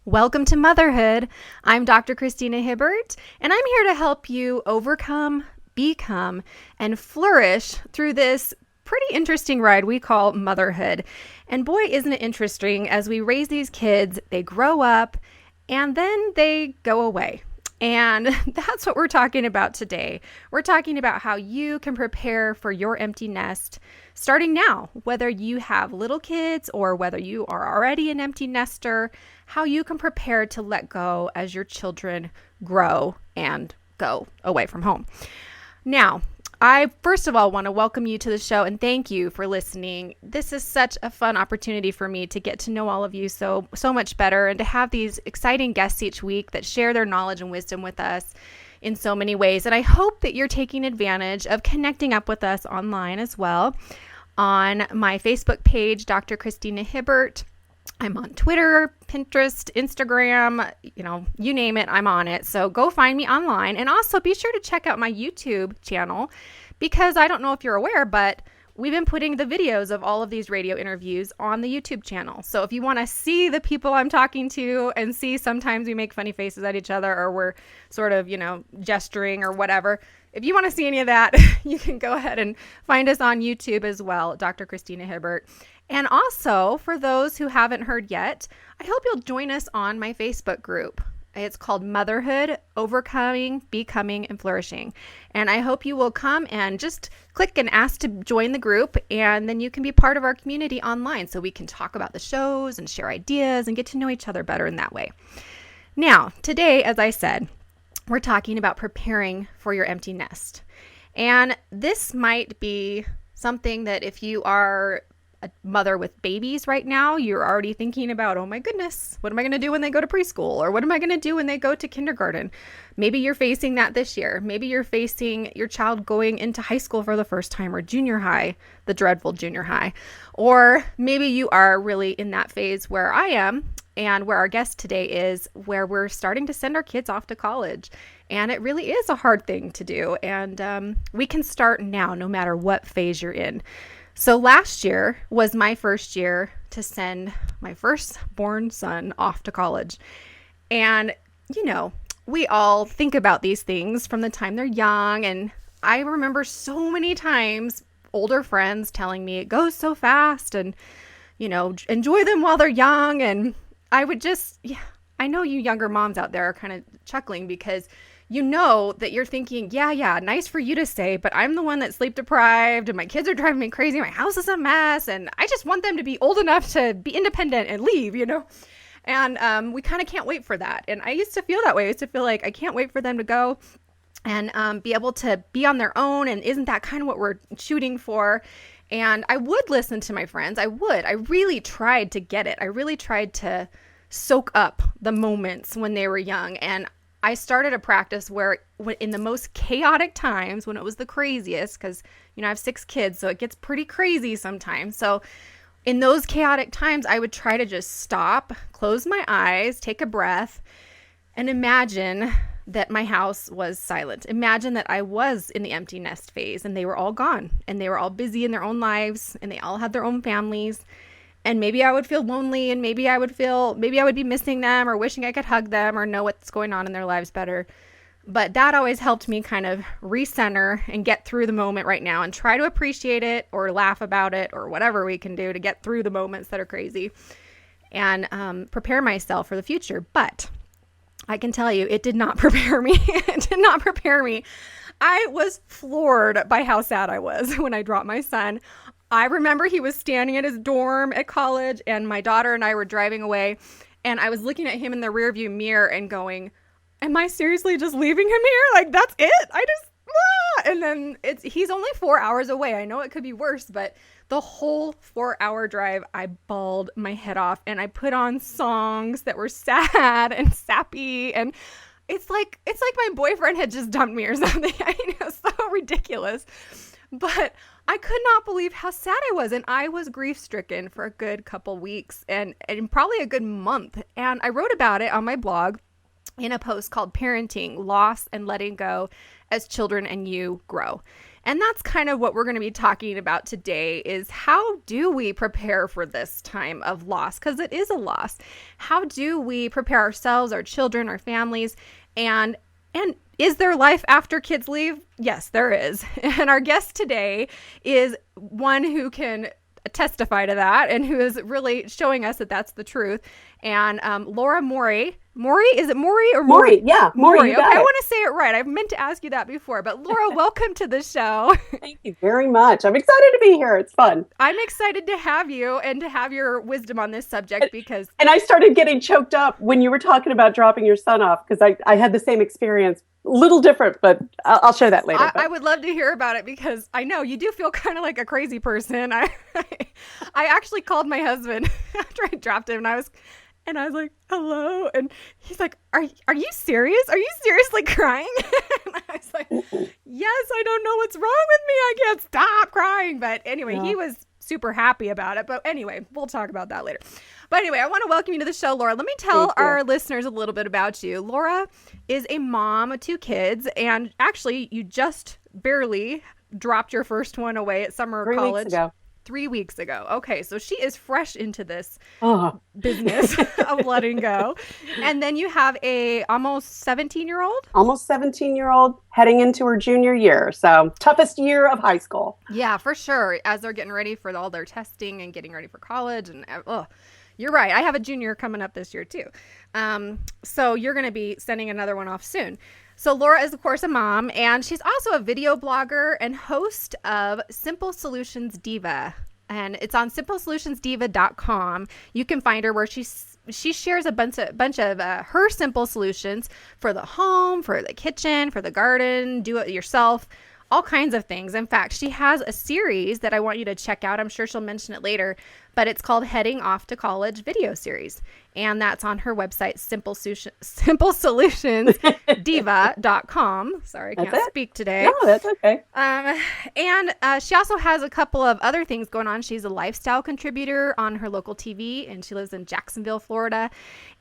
Welcome to Motherhood. I'm Dr. Christina Hibbert, and I'm here to help you overcome, become, and flourish through this pretty interesting ride we call motherhood. And boy, isn't it interesting as we raise these kids, they grow up, and then they go away. And that's what we're talking about today. We're talking about how you can prepare for your empty nest starting now, whether you have little kids or whether you are already an empty nester, how you can prepare to let go as your children grow and go away from home. Now, I first of all want to welcome you to the show and thank you for listening. This is such a fun opportunity for me to get to know all of you so much better and to have these exciting guests each week that share their knowledge and wisdom with us in so many ways. And I hope that you're taking advantage of connecting up with us online as well. On my Facebook page, Dr. Christina Hibbert. I'm on Twitter, Pinterest, Instagram, you name it, I'm on it. So go find me online. And also be sure to check out my YouTube channel because I don't know if you're aware, but we've been putting the videos of all of these radio interviews on the YouTube channel. So if you want to see the people I'm talking to and see sometimes we make funny faces at each other or we're sort of, gesturing or whatever, if you want to see any of that, you can go ahead and find us on YouTube as well, Dr. Christina Hibbert. And also, for those who haven't heard yet, I hope you'll join us on my Facebook group. It's called Motherhood, Overcoming, Becoming, and Flourishing. And I hope you will come and just click and ask to join the group, and then you can be part of our community online so we can talk about the shows and share ideas and get to know each other better in that way. Now, today, as I said, we're talking about preparing for your empty nest. And this might be something that if you are a mother with babies right now, you're already thinking about, oh my goodness, what am I going to do when they go to preschool? Or what am I going to do when they go to kindergarten? Maybe you're facing that this year. Maybe you're facing your child going into high school for the first time or junior high, the dreadful junior high. Or maybe you are really in that phase where I am and where our guest today is, where we're starting to send our kids off to college. And it really is a hard thing to do. And we can start now, no matter what phase you're in. So last year was my first year to send my firstborn son off to college. And, we all think about these things from the time they're young. And I remember so many times older friends telling me it goes so fast and, enjoy them while they're young. And I would I know you younger moms out there are kind of chuckling because you know that you're thinking, yeah, nice for you to say, but I'm the one that's sleep deprived and my kids are driving me crazy. My house is a mess and I just want them to be old enough to be independent and leave, And we kind of can't wait for that. And I used to feel that way. I used to feel like I can't wait for them to go and be able to be on their own. And isn't that kind of what we're shooting for? And I would listen to my friends. I really tried to get it. I really tried to soak up the moments when they were young. And I started a practice where in the most chaotic times, when it was the craziest, because, I have 6 kids, so it gets pretty crazy sometimes. So in those chaotic times, I would try to just stop, close my eyes, take a breath, and imagine that my house was silent. Imagine that I was in the empty nest phase and they were all gone and they were all busy in their own lives and they all had their own families. And maybe I would feel lonely and maybe I would be missing them or wishing I could hug them or know what's going on in their lives better. But that always helped me kind of recenter and get through the moment right now and try to appreciate it or laugh about it or whatever we can do to get through the moments that are crazy and prepare myself for the future. But I can tell you, it did not prepare me. It did not prepare me. I was floored by how sad I was when I dropped my son. I remember he was standing at his dorm at college and my daughter and I were driving away and I was looking at him in the rearview mirror and going, am I seriously just leaving him here? Like, that's it? And then he's only 4 hours away. I know it could be worse, but the whole 4-hour drive, I bawled my head off and I put on songs that were sad and sappy. And it's like my boyfriend had just dumped me or something. I mean, it was so ridiculous. But I could not believe how sad I was. And I was grief-stricken for a good couple weeks and probably a good month. And I wrote about it on my blog in a post called Parenting, Loss and Letting Go as Children and You Grow. And that's kind of what we're going to be talking about today is how do we prepare for this time of loss? Because it is a loss. How do we prepare ourselves, our children, our families, and is there life after kids leave? Yes, there is. And our guest today is one who can testify to that and who is really showing us that that's the truth. And Laura Morey. Morey? Is it Morey or Morey? Morey, yeah. Morey, Okay, I want to say it right. I've meant to ask you that before. But Laura, welcome to the show. Thank you very much. I'm excited to be here. It's fun. I'm excited to have you and to have your wisdom on this subject because... And I started getting choked up when you were talking about dropping your son off because I had the same experience. A little different, but I'll share that later. I would love to hear about it because I know you do feel kind of like a crazy person. I actually called my husband after I dropped him and I was like, hello. And he's like, are you serious? Are you seriously crying? And I was like, yes, I don't know what's wrong with me. I can't stop crying. But anyway, He was super happy about it. But anyway, we'll talk about that later. But anyway, I want to welcome you to the show, Laura. Let me tell our listeners a little bit about you. Laura is a mom of 2 kids. And actually, you just barely dropped your first one away at summer college. 3 weeks ago. 3 weeks ago. Okay, so she is fresh into this business of letting go. And then you have a almost 17-year-old? Almost 17-year-old heading into her junior year. So toughest year of high school. Yeah, for sure. As they're getting ready for all their testing and getting ready for college. And you're right. I have a junior coming up this year too. So you're going to be sending another one off soon. So Laura is, of course, a mom, and she's also a video blogger and host of Simple Solutions Diva. And it's on simplesolutionsdiva.com. You can find her where she shares a bunch of her simple solutions for the home, for the kitchen, for the garden, do it yourself, all kinds of things. In fact, she has a series that I want you to check out. I'm sure she'll mention it later, but it's called Heading Off to College video series. And that's on her website, simplesolutionsdiva.com. Sorry, I can't speak today. No, that's okay. And she also has a couple of other things going on. She's a lifestyle contributor on her local TV, and she lives in Jacksonville, Florida.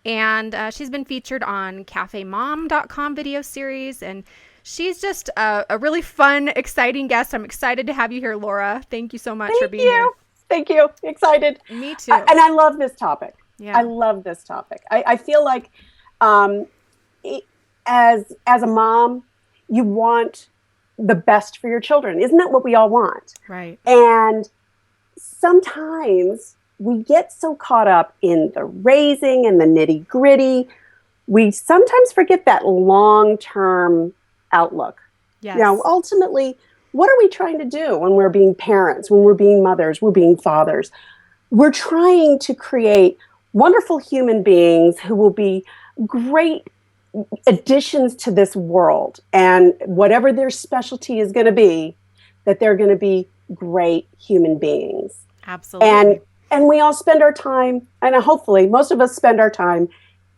And she's been featured on cafemom.com video series, and she's just a really fun, exciting guest. I'm excited to have you here, Laura. Thank you so much for being here. Thank you. Excited. Me too. And I love this topic. Yeah. I love this topic. I feel like as a mom, you want the best for your children. Isn't that what we all want? Right. And sometimes we get so caught up in the raising and the nitty gritty, we sometimes forget that long-term outlook. Yes. You know, ultimately, what are we trying to do when we're being parents, when we're being mothers, we're being fathers? We're trying to create wonderful human beings who will be great additions to this world. And whatever their specialty is going to be, that they're going to be great human beings. Absolutely. And we all spend our time, and hopefully most of us spend our time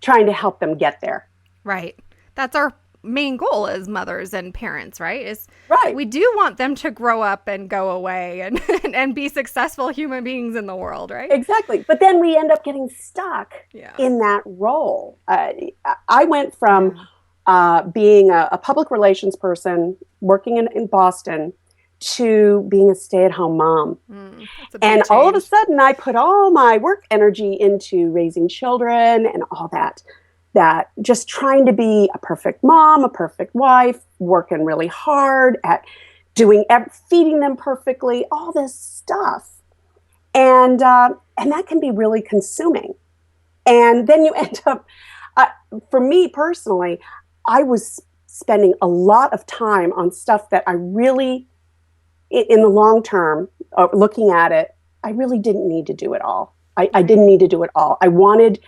trying to help them get there. Right. That's our main goal as mothers and parents, right? Right. We do want them to grow up and go away and be successful human beings in the world, right? Exactly. But then we end up getting stuck in that role. I went from being a public relations person working in Boston to being a stay-at-home mom. And all of a sudden I put all my work energy into raising children and all that just trying to be a perfect mom, a perfect wife, working really hard at feeding them perfectly, all this stuff. And that can be really consuming. And then you end up, for me personally, I was spending a lot of time on stuff that I really, in the long term, looking at it, I really didn't need to do it all. I didn't need to do it all. I wanted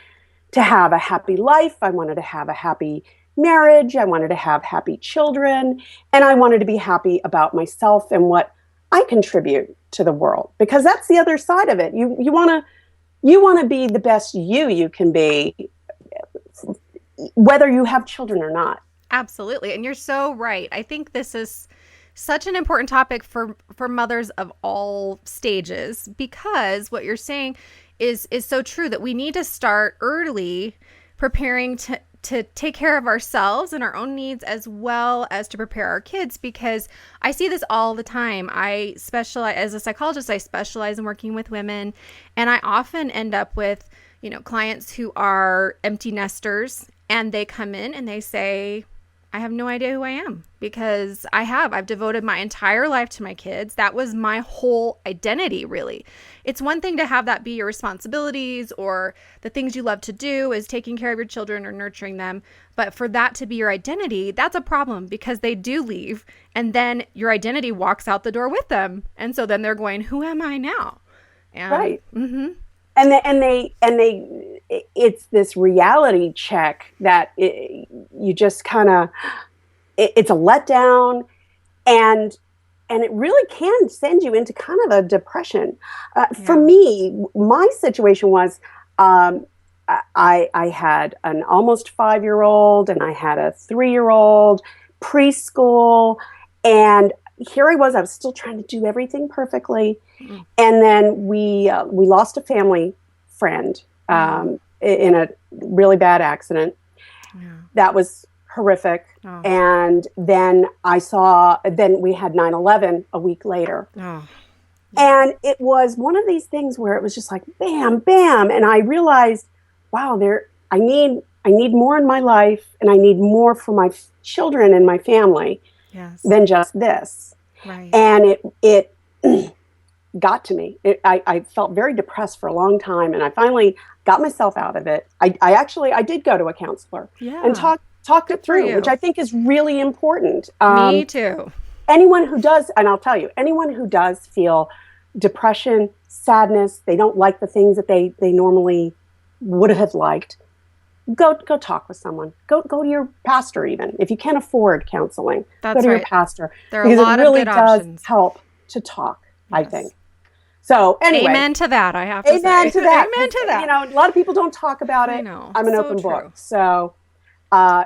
to have a happy life. I wanted to have a happy marriage. I wanted to have happy children. And I wanted to be happy about myself and what I contribute to the world, because that's the other side of it. You want to be the best you can be, whether you have children or not. Absolutely. And you're so right. I think this is such an important topic for mothers of all stages, because what you're saying is so true, that we need to start early preparing to take care of ourselves and our own needs as well as to prepare our kids, because I see this all the time. I specialize as a psychologist, I specialize in working with women, and I often end up with, clients who are empty nesters, and they come in and they say, I have no idea who I am, because I've devoted my entire life to my kids. That was my whole identity, really. It's one thing to have that be your responsibilities or the things you love to do is taking care of your children or nurturing them. But for that to be your identity, that's a problem, because they do leave, and then your identity walks out the door with them. And so then they're going, who am I now? Right. Mm-hmm. And they it's this reality check that you just kind of, it's a letdown, and it really can send you into kind of a depression. For me, my situation was, I had an almost 5-year-old, and I had a 3-year-old, preschool, and here I was still trying to do everything perfectly. Mm-hmm. And then we lost a family friend in a really bad accident. Yeah. That was horrific. Oh. And then then we had 9/11 a week later. Oh. Yeah. And it was one of these things where it was just like, bam, bam. And I realized, wow, I need more in my life, and I need more for my children and my family. Yes. Than just this. Right. And it got to me. I felt very depressed for a long time, and I finally got myself out of it. I did go to a counselor and talked it through, which I think is really important. Me too. Anyone who does, and I'll tell you, anyone who does feel depression, sadness, they don't like the things that they normally would have liked, Go talk with someone. Go to your pastor, even if you can't afford counseling. Go to your pastor. There are a lot of good options. It really does help to talk. Yes. I think. So anyway, amen to that. I have to say. Amen to that. Amen to that. A lot of people don't talk about it. I know. I'm an open book. So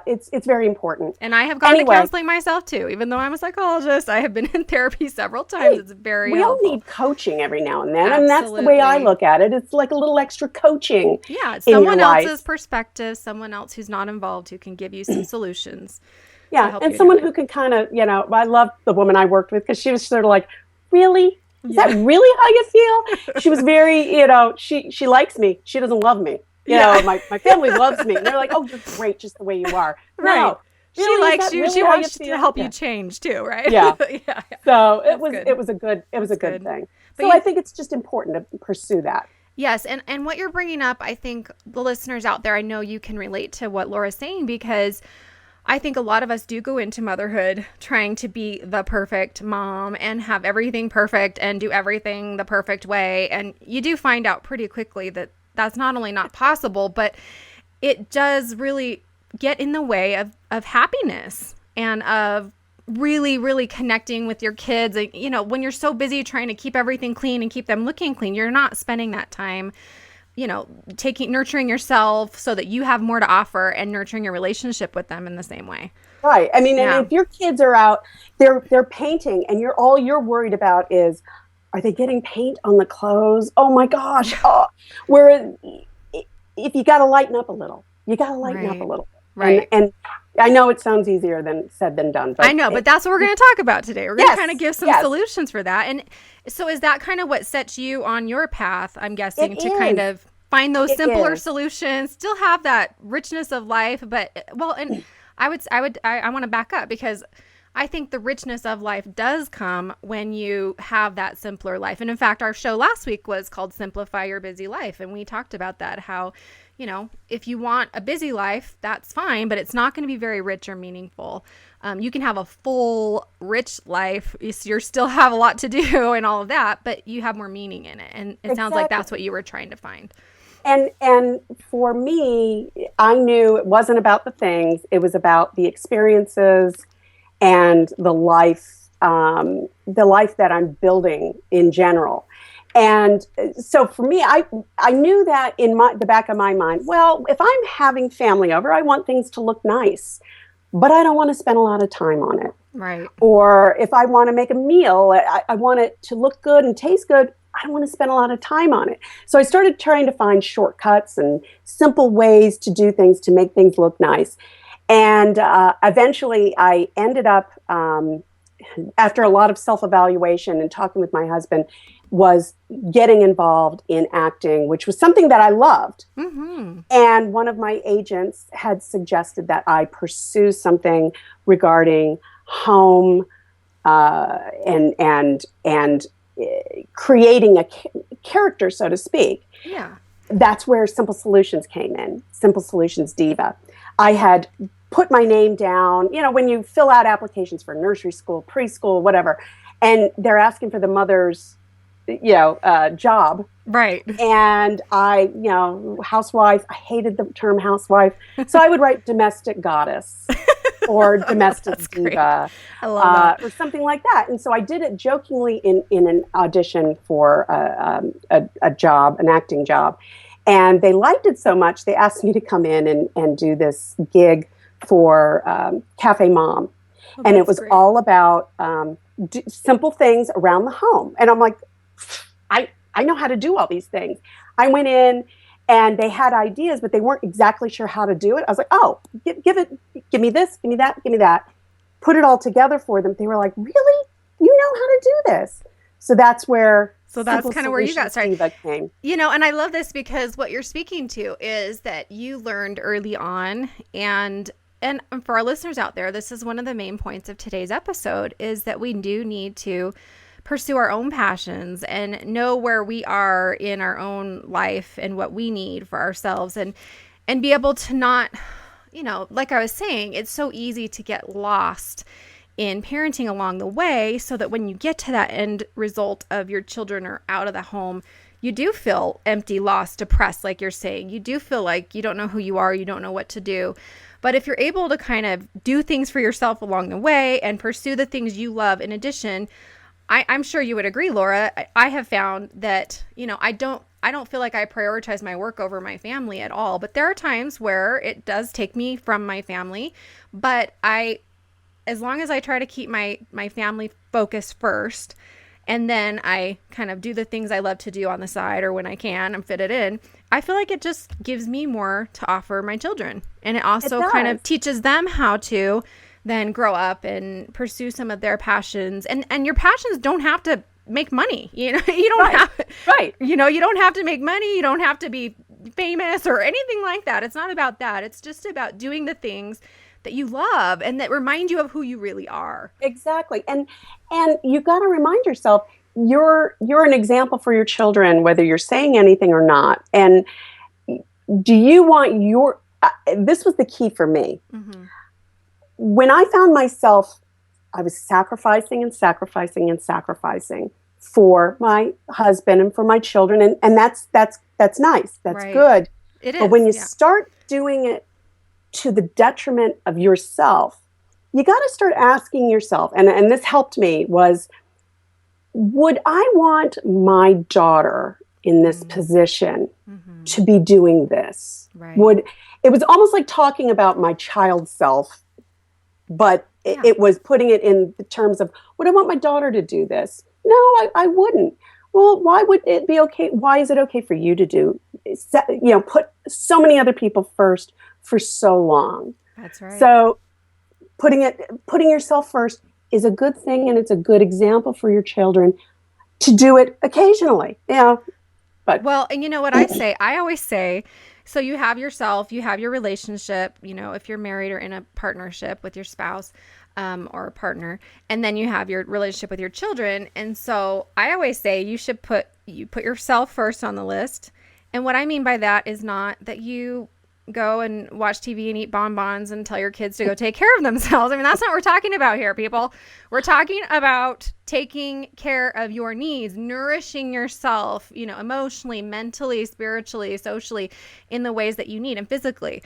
it's very important. And I have gone to counseling myself too, even though I'm a psychologist. I have been in therapy several times. It's very helpful. We all need coaching every now and then. Absolutely. And that's the way I look at it. It's like a little extra coaching. Yeah, it's someone else's perspective, someone else who's not involved, who can give you some solutions. Yeah, and someone who can kind of, I love the woman I worked with, because she was sort of like, really? Is that really how you feel? She was very, she likes me. She doesn't love me. My family loves me. And they're like, oh, you're great just the way you are. Right. No, really, she likes you. Really she wants to help you change too, right? Yeah. Yeah. So it was a good thing. But so I think it's just important to pursue that. Yes. And what you're bringing up, I think the listeners out there, I know you can relate to what Laura's saying, because I think a lot of us do go into motherhood trying to be the perfect mom and have everything perfect and do everything the perfect way. And you do find out pretty quickly that that's not only not possible, but it does really get in the way of happiness and of really, really connecting with your kids. When you're so busy trying to keep everything clean and keep them looking clean, you're not spending that time, nurturing yourself so that you have more to offer and nurturing your relationship with them in the same way. Right. I mean, and if your kids are out, they're painting, and all you're worried about is, are they getting paint on the clothes? Oh my gosh. Where if you got to lighten up a little, Right. And I know it sounds easier said than done. But I know, but that's what we're going to talk about today. We're going to kind of give some solutions for that. And so is that kind of what sets you on your path, I'm guessing, kind of find those simpler solutions, still have that richness of life, but and I want to back up, because I think the richness of life does come when you have that simpler life. And in fact, our show last week was called Simplify Your Busy Life. And we talked about that, how, if you want a busy life, that's fine, but it's not going to be very rich or meaningful. You can have a full, rich life. You still have a lot to do and all of that, but you have more meaning in it. And it sounds like that's what you were trying to find. And for me, I knew it wasn't about the things. It was about the experiences and the life that I'm building in general. And so for me, I knew that in the back of my mind, well, if I'm having family over, I want things to look nice, but I don't want to spend a lot of time on it. Right. Or if I want to make a meal, I want it to look good and taste good, I don't want to spend a lot of time on it. So I started trying to find shortcuts and simple ways to do things to make things look nice. And eventually I ended up, after a lot of self-evaluation and talking with my husband, was getting involved in acting, which was something that I loved. Mm-hmm. And one of my agents had suggested that I pursue something regarding home and creating a character, so to speak. Yeah. That's where Simple Solutions came in, Simple Solutions Diva. I had put my name down, when you fill out applications for nursery school, preschool, whatever, and they're asking for the mother's, job. Right. And I, housewife, I hated the term housewife. So I would write domestic goddess or domestic diva. I love that. Or something like that. And so I did it jokingly in an audition for a job, an acting job. And they liked it so much, they asked me to come in and do this gig for Cafe Mom. And it was all about simple things around the home. And I'm like, I know how to do all these things. I went in and they had ideas, but they weren't exactly sure how to do it. I was like, oh, give me this, give me that. Put it all together for them. They were like, really? You know how to do this? So that's where kind of where you got started. Came. And I love this because what you're speaking to is that you learned early on, and for our listeners out there, this is one of the main points of today's episode, is that we do need to pursue our own passions and know where we are in our own life and what we need for ourselves, and be able to not, like I was saying, it's so easy to get lost in parenting along the way, so that when you get to that end result of your children are out of the home, you do feel empty, lost, depressed, like you're saying. You do feel like you don't know who you are, you don't know what to do. But if you're able to kind of do things for yourself along the way and pursue the things you love in addition, I'm sure you would agree, Laura. I have found that, I don't feel like I prioritize my work over my family at all. But there are times where it does take me from my family. But as long as I try to keep my family focus first, and then I kind of do the things I love to do on the side, or when I can and fit it in, I feel like it just gives me more to offer my children. And it also kind of teaches them how to then grow up and pursue some of their passions. And your passions don't have to make money. You don't have you don't have to make money. You don't have to be famous or anything like that. It's not about that. It's just about doing the things that you love and that remind you of who you really are. Exactly. And you got to remind yourself, you're an example for your children, whether you're saying anything or not. And do you want this was the key for me. Mm-hmm. When I found myself, I was sacrificing and sacrificing and sacrificing for my husband and for my children. And that's nice. That's good. It is. But when you start doing it to the detriment of yourself, you got to start asking yourself, and this helped me, was, would I want my daughter in this position to be doing this? Right. It was almost like talking about my child self, but it was putting it in the terms of, would I want my daughter to do this? No, I wouldn't. Well, why would it be okay? Why is it okay for you to do, put so many other people first for so long? That's right. So putting yourself first is a good thing, and it's a good example for your children to do it occasionally. But and you know what I say? I always say, so you have yourself, you have your relationship, if you're married or in a partnership with your spouse or a partner, and then you have your relationship with your children. And so I always say you should put yourself first on the list. And what I mean by that is not that you go and watch TV and eat bonbons and tell your kids to go take care of themselves. I mean, that's not what we're talking about here, people. We're talking about taking care of your needs, nourishing yourself, emotionally, mentally, spiritually, socially, in the ways that you need, and physically.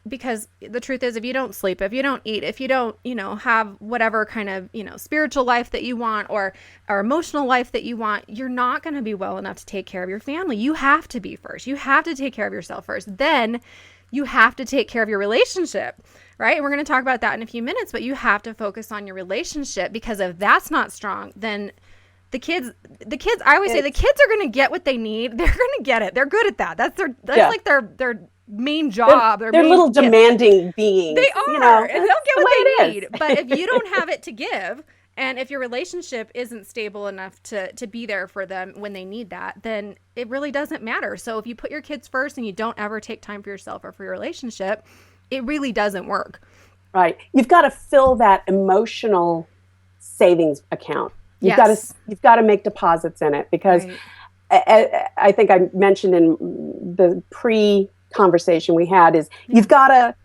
Because the truth is, if you don't sleep, if you don't eat, if you don't, have whatever kind of, spiritual life that you want or emotional life that you want, you're not going to be well enough to take care of your family. You have to be first. You have to take care of yourself first. Then you have to take care of your relationship, right? And we're going to talk about that in a few minutes, but you have to focus on your relationship, because if that's not strong, then I always say the kids are going to get what they need. They're going to get it. They're good at that. That's like their main job. They're little demanding beings. They are, and they'll get what they need. But if you don't have it to give, and if your relationship isn't stable enough to be there for them when they need that, then it really doesn't matter. So if you put your kids first and you don't ever take time for yourself or for your relationship, it really doesn't work. Right. You've got to fill that emotional savings account. You've got to make deposits in it, because I think I mentioned in the pre-conversation we had is you've got to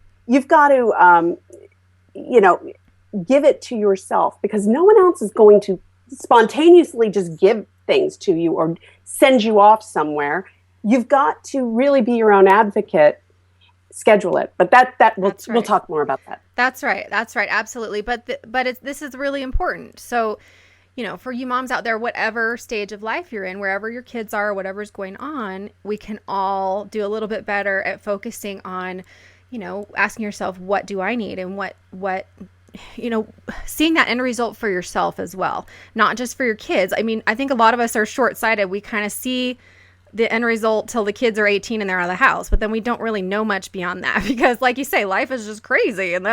give it to yourself, because no one else is going to spontaneously just give things to you or send you off somewhere. You've got to really be your own advocate. Schedule it, but we'll talk more about that. That's right. Absolutely. But this is really important. So, for you moms out there, whatever stage of life you're in, wherever your kids are, whatever's going on, we can all do a little bit better at focusing on, asking yourself, what do I need? And what, seeing that end result for yourself as well, not just for your kids. I mean, I think a lot of us are short-sighted. We kind of see the end result till the kids are 18 and they're out of the house, but then we don't really know much beyond that, because like you say, life is just crazy, and we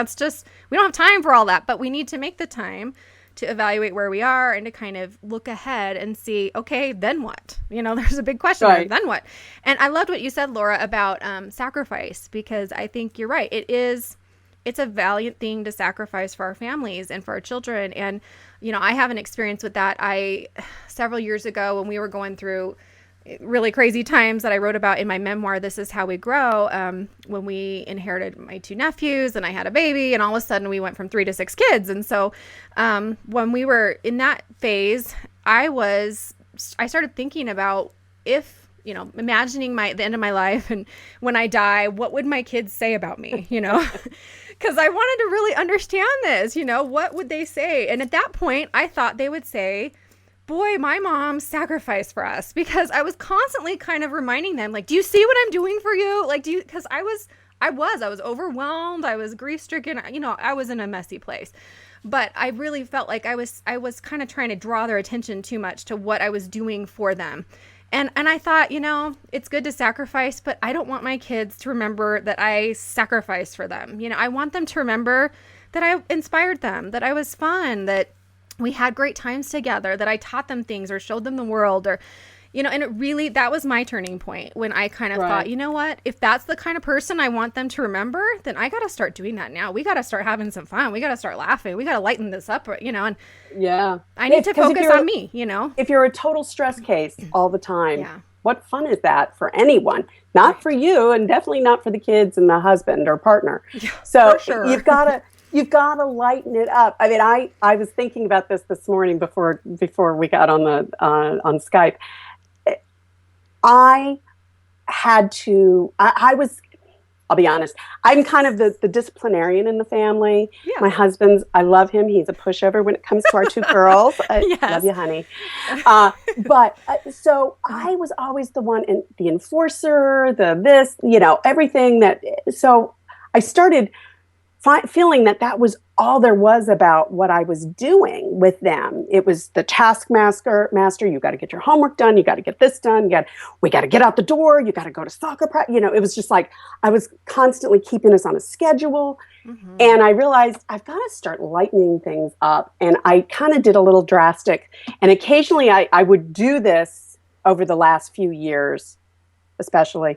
don't have time for all that. But we need to make the time to evaluate where we are and to kind of look ahead and see, okay, then what? There's a big question, right? Then what? And I loved what you said, Laura, about sacrifice, because I think you're right. It's a valiant thing to sacrifice for our families and for our children. And, I have an experience with that. Several years ago, when we were going through really crazy times that I wrote about in my memoir, This Is How We Grow, when we inherited my 2 nephews and I had a baby, and all of a sudden we went from 3 to 6 kids. And so when we were in that phase, I started thinking about, if, imagining the end of my life, and when I die, what would my kids say about me, because I wanted to really understand this, what would they say? And at that point, I thought they would say, boy, my mom sacrificed for us, because I was constantly kind of reminding them, like, do you see what I'm doing for you? Like, because I was overwhelmed. I was grief stricken. I was in a messy place, but I really felt like I was kind of trying to draw their attention too much to what I was doing for them. And I thought, it's good to sacrifice, but I don't want my kids to remember that I sacrificed for them. I want them to remember that I inspired them, that I was fun, that we had great times together, that I taught them things or showed them the world, or, and that was my turning point, when I kind of thought, you know what, if that's the kind of person I want them to remember, then I got to start doing that now. We got to start having some fun. We got to start laughing. We got to lighten this up, and I need to focus on me, If you're a total stress case all the time, what fun is that for anyone? Not for you, and definitely not for the kids and the husband or partner. Yeah, so sure. You've got to lighten it up. I mean, I was thinking about this morning before we got on Skype. I was, I'll be honest, I'm kind of the disciplinarian in the family. Yeah. My husband's, I love him. He's a pushover when it comes to our 2 girls. Yes. Love you, honey. So I was always the one, the enforcer, everything so I started feeling that was all there was about what I was doing with them. It was the taskmaster. You got to get your homework done. You got to get this done. We got to get out the door. You got to go to soccer practice. It was just like I was constantly keeping us on a schedule. Mm-hmm. And I realized I've got to start lightening things up. And I kind of did a little drastic. And occasionally I would do this over the last few years, especially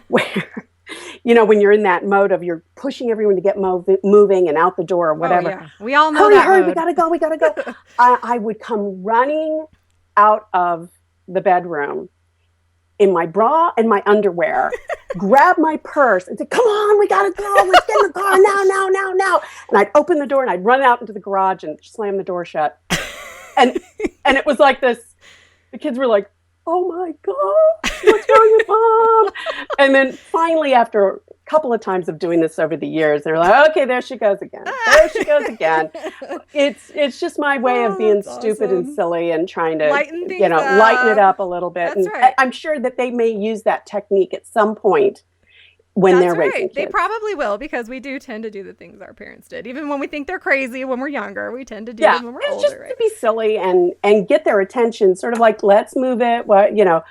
where... when you're in that mode of you're pushing everyone to get moving and out the door or whatever. Oh, yeah. We all know hurry, mode. we gotta go. I would come running out of the bedroom in my bra and my underwear, grab my purse and say, come on, we gotta go. Let's get in the car now. And I'd open the door and I'd run out into the garage and slam the door shut. And it was like this, the kids were like, oh my gosh, what's wrong with Mom? And then finally, after a couple of times of doing this over the years, they're like, okay, there she goes again. It's just my way of being stupid and silly and trying to, lighten it up a little bit. That's right. I'm sure that they may use that technique at some point when That's they're raising right. kids. They probably will, because we do tend to do the things our parents did. Even when we think they're crazy when we're younger, we tend to do them when we're older. Just to be silly and get their attention, sort of like, let's move it. Well, you know,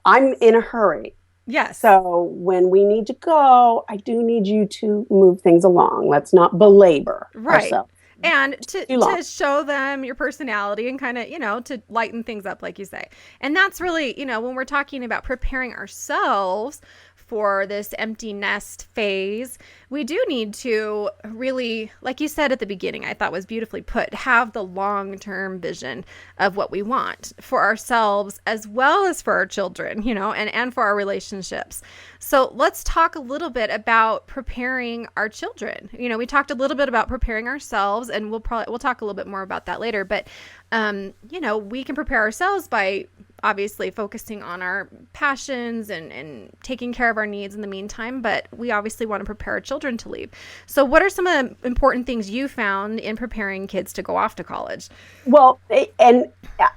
I'm in a hurry. Yes. So when we need to go, I do need you to move things along. Let's not belabor ourselves. And to show them your personality and kind of, you know, to lighten things up, like you say. And that's really, you know, when we're talking about preparing ourselves for this empty nest phase, we do need to really, like you said at the beginning, I thought was beautifully put, have the long-term vision of what we want for ourselves as well as for our children, you know, and for our relationships. So let's talk a little bit about preparing our children. You know, we talked a little bit about preparing ourselves, and we'll talk a little bit more about that later. But, you know, we can prepare ourselves by obviously focusing on our passions and taking care of our needs in the meantime, but we obviously want to prepare our children to leave. So what are some of the important things you found in preparing kids to go off to college? Well, and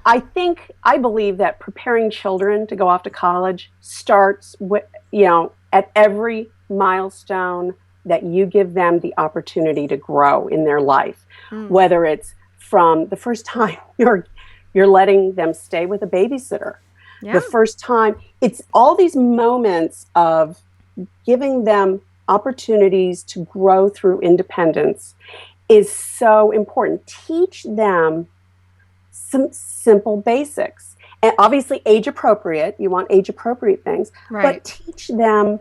I believe that preparing children to go off to college starts with, you know, at every milestone that you give them the opportunity to grow in their life, whether it's from the first time you're letting them stay with a babysitter. Yeah. The first time, it's all these moments of giving them opportunities to grow through independence is so important. Teach them some simple basics. And obviously age appropriate, you want age appropriate things, but teach them,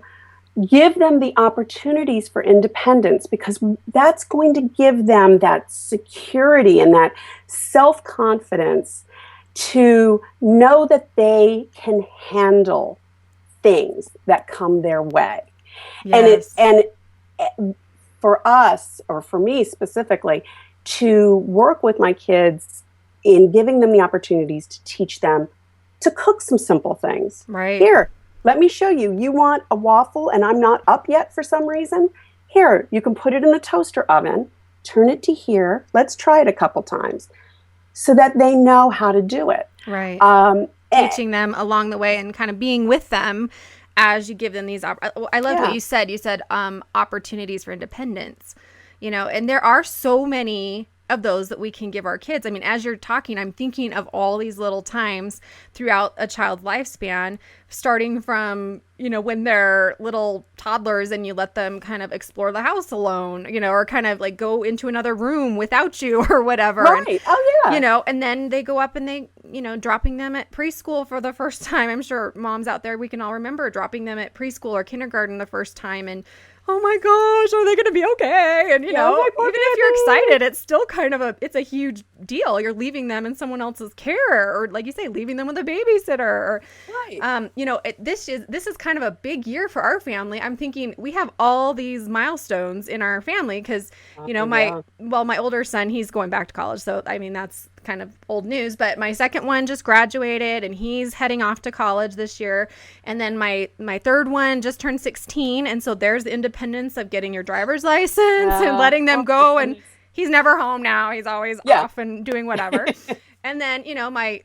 give them the opportunities for independence, because that's going to give them that security and that self-confidence to know that they can handle things that come their way. Yes. And for us, or for me specifically, to work with my kids in giving them the opportunities to teach them to cook some simple things. Right. Here, let me show you. You want a waffle and I'm not up yet for some reason? Here, you can put it in the toaster oven, turn it to here. Let's try it a couple times so that they know how to do it. Right. Teaching them along the way and kind of being with them as you give them these. I love what you said. You said opportunities for independence, you know, and there are so many of those that we can give our kids. I mean, as you're talking, I'm thinking of all these little times throughout a child's lifespan, starting from, you know, when they're little toddlers and you let them kind of explore the house alone, you know, or kind of like go into another room without you or whatever. Right. And, you know, and then they go up and they, you know, dropping them at preschool for the first time. I'm sure moms out there, we can all remember dropping them at preschool or kindergarten the first time, and oh my gosh, are they going to be okay? And, you know, even if you're excited, it's still kind of it's a huge deal. You're leaving them in someone else's care, or like you say, leaving them with a babysitter. Or, you know, this is kind of a big year for our family. I'm thinking we have all these milestones in our family because, you know, my older son, he's going back to college. So, I mean, that's kind of old news, but my second one just graduated and he's heading off to college this year. And then my third one just turned 16. And so there's the independence of getting your driver's license and letting them go. And he's never home now. He's always off and doing whatever. And then, you know, my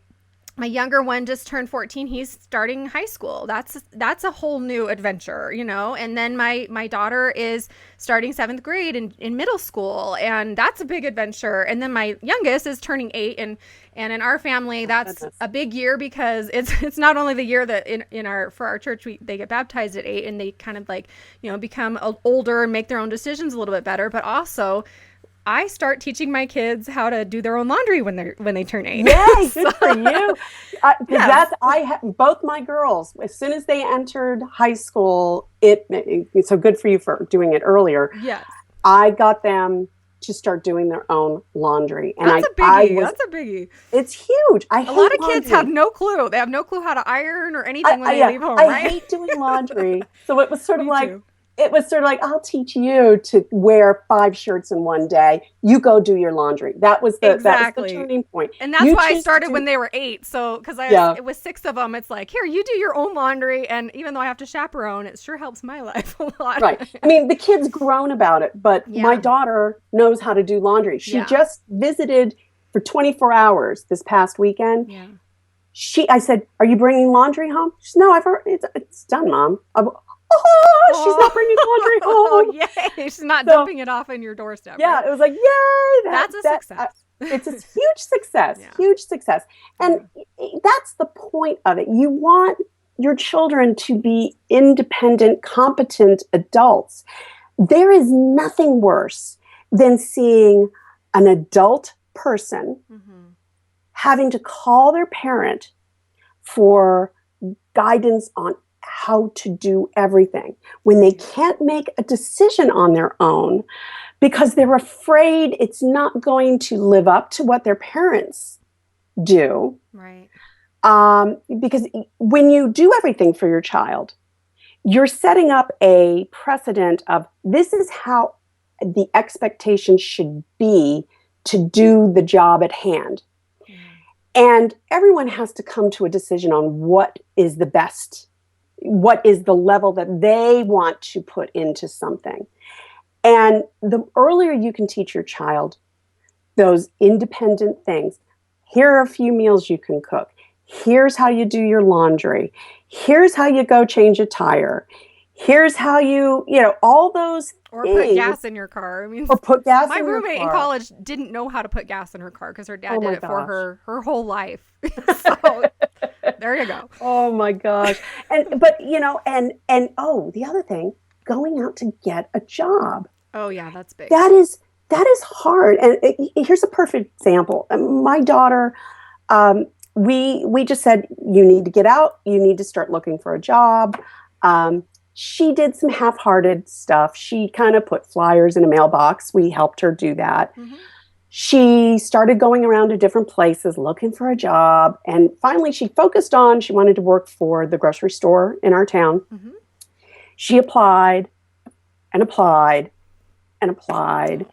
younger one just turned 14. He's starting high school. That's a whole new adventure, you know. And then my daughter is starting 7th grade in middle school, and that's a big adventure. And then my youngest is turning 8, and in our family, that's a big year because it's not only the year that for our church they get baptized at 8 and they kind of like, you know, become older and make their own decisions a little bit better, but also I start teaching my kids how to do their own laundry when they turn 8. Yay, good for you. Both my girls, as soon as they entered high school, it's so good for you for doing it earlier. Yes. I got them to start doing their own laundry. And that's a biggie. It's huge. A lot of kids have no clue. They have no clue how to iron or anything when they leave home, right? I hate doing laundry. So it was sort of like, I'll teach you to wear 5 shirts in one day. You go do your laundry. That was the turning point. And that's why I started when they were 8. So, because it was 6 of them, it's like, here, you do your own laundry. And even though I have to chaperone, it sure helps my life a lot. Right. I mean, the kid's grown about it, but my daughter knows how to do laundry. She just visited for 24 hours this past weekend. Yeah. I said, are you bringing laundry home? She said, no, it's done, Mom. Oh, she's not bringing laundry home. Oh, yay. She's not dumping it off in your doorstep. Yeah, right? It was like, yay. That's a success. It's a huge success, huge success. And that's the point of it. You want your children to be independent, competent adults. There is nothing worse than seeing an adult person having to call their parent for guidance on how to do everything when they can't make a decision on their own because they're afraid it's not going to live up to what their parents do. Right. Because when you do everything for your child, you're setting up a precedent of this is how the expectation should be to do the job at hand. And everyone has to come to a decision on what is the best, what is the level that they want to put into something. And the earlier you can teach your child those independent things, here are a few meals you can cook. Here's how you do your laundry. Here's how you go change a tire. Here's how you all those or things. Put gas in your car. I mean, or put gas my in your roommate car. in college didn't know how to put gas in her car because her dad did it for her whole life. So there you go. Oh my gosh. But the other thing, going out to get a job. Oh yeah, that's big. That is hard. And here's a perfect example. My daughter, we just said, you need to get out. You need to start looking for a job. She did some half-hearted stuff. She kind of put flyers in a mailbox. We helped her do that. She started going around to different places looking for a job. And finally, she focused on, she wanted to work for the grocery store in our town. She applied and applied and applied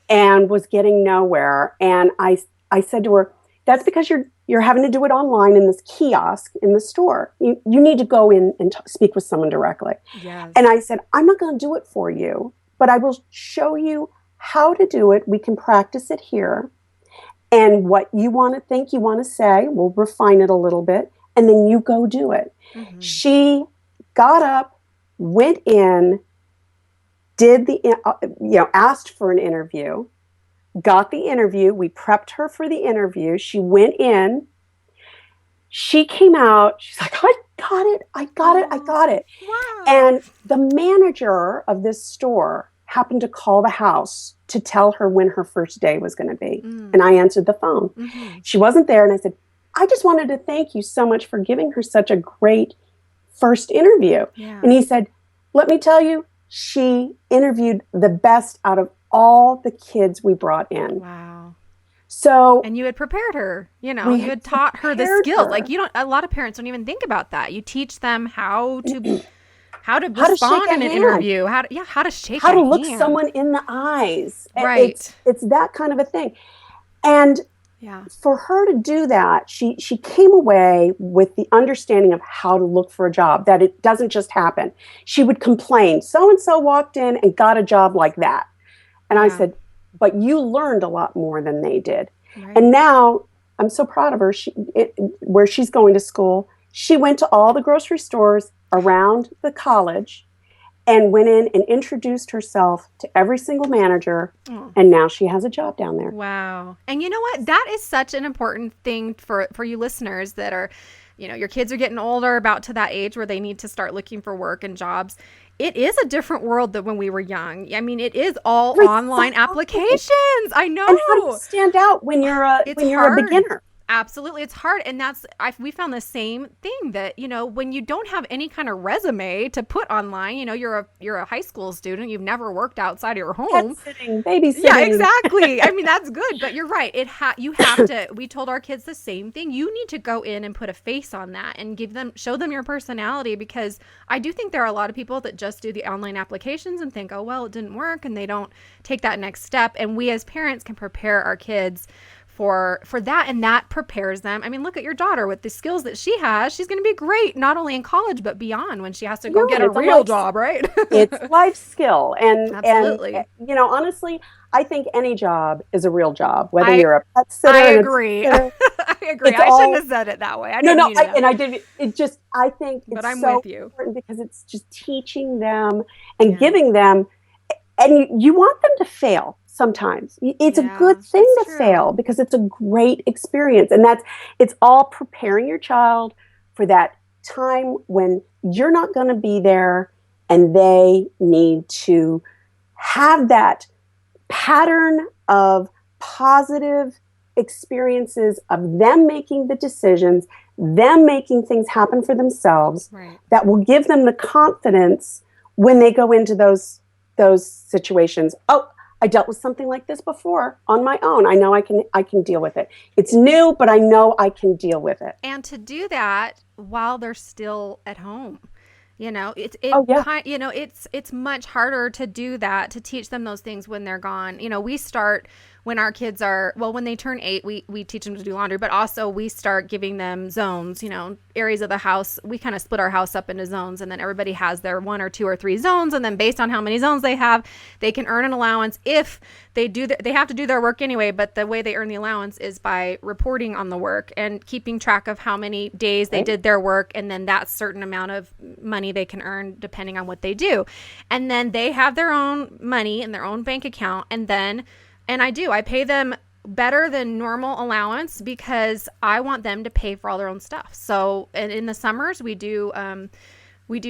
and was getting nowhere. And I said to her, that's because you're having to do it online in this kiosk in the store. You need to go in and speak with someone directly. Yes. And I said, I'm not going to do it for you, but I will show you how to do it. We can practice it here. And what you want to think, you want to say, we'll refine it a little bit. And then you go do it. She got up, went in, did asked for an interview. Got the interview. We prepped her for the interview. She went in. She came out. She's like, I got it. I got it. Wow. And the manager of this store happened to call the house to tell her when her first day was going to be. And I answered the phone. She wasn't there. And I said, I just wanted to thank you so much for giving her such a great first interview. Yeah. And he said, let me tell you, she interviewed the best out of all the kids we brought in. Wow. So, and you had prepared her, you had taught her the skills. Like a lot of parents don't even think about that. You teach them how to respond in an interview, how to shake how a to look hand. someone in the eyes. Right. It's that kind of a thing. And for her to do that, she came away with the understanding of how to look for a job, that it doesn't just happen. She would complain, so-and-so walked in and got a job like that. And I said, but you learned a lot more than they did. Right. And now I'm so proud of her. Where she's going to school, she went to all the grocery stores around the college and went in and introduced herself to every single manager. And now she has a job down there. Wow. And you know what? That is such an important thing for you listeners that are, your kids are getting older, about to that age where they need to start looking for work and jobs. It is a different world than when we were young. I mean, it is all online applications. I know. And how do you stand out when you're a beginner? Absolutely. It's hard. And we found the same thing that, when you don't have any kind of resume to put online, you're a high school student, you've never worked outside of your home. Pet sitting, babysitting. Yeah, exactly. I mean, that's good, but you're right. You have to, we told our kids the same thing. You need to go in and put a face on that and show them your personality, because I do think there are a lot of people that just do the online applications and think, oh, well, it didn't work, and they don't take that next step. And we as parents can prepare our kids for that, and that prepares them. I mean, look at your daughter with the skills that she has. She's going to be great, not only in college, but beyond, when she has to go get a real job, right? It's life skill. And, absolutely. And, honestly, I think any job is a real job, whether you're a pet sitter. I agree. I agree. I shouldn't have said it that way. I didn't mean it. And I did. It just, I think it's I'm so with you. important because it's just teaching them and giving them, and you want them to fail sometimes. It's a good thing to fail because it's a great experience. And it's all preparing your child for that time when you're not going to be there and they need to have that pattern of positive experiences of them making the decisions, them making things happen for themselves that will give them the confidence when they go into those situations. Oh, I dealt with something like this before on my own. I know I can deal with it. It's new, but I know I can deal with it. And to do that while they're still at home. It's much harder to do that, to teach them those things when they're gone. We start when our kids are, when they turn 8, we teach them to do laundry, but also we start giving them zones, areas of the house. We kind of split our house up into zones, and then everybody has their 1 or 2 or 3 zones. And then based on how many zones they have, they can earn an allowance if they do they have to do their work anyway. But the way they earn the allowance is by reporting on the work and keeping track of how many days they did their work. And then that certain amount of money they can earn depending on what they do. And then they have their own money in their own bank account. And I pay them better than normal allowance because I want them to pay for all their own stuff. So, and in the summers, we do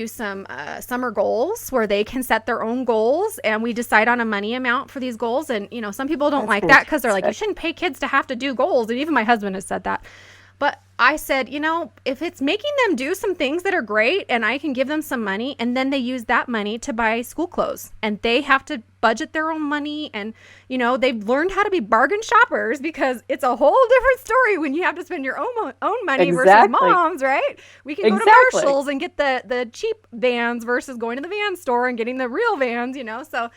some summer goals where they can set their own goals, and we decide on a money amount for these goals. And, some people don't like that because they're like, you shouldn't pay kids to have to do goals. And even my husband has said that. But I said, if it's making them do some things that are great and I can give them some money, and then they use that money to buy school clothes, and they have to budget their own money, and, they've learned how to be bargain shoppers because it's a whole different story when you have to spend your own money versus mom's, right? We can go to Marshalls and get the cheap Vans versus going to the Van store and getting the real Vans, So,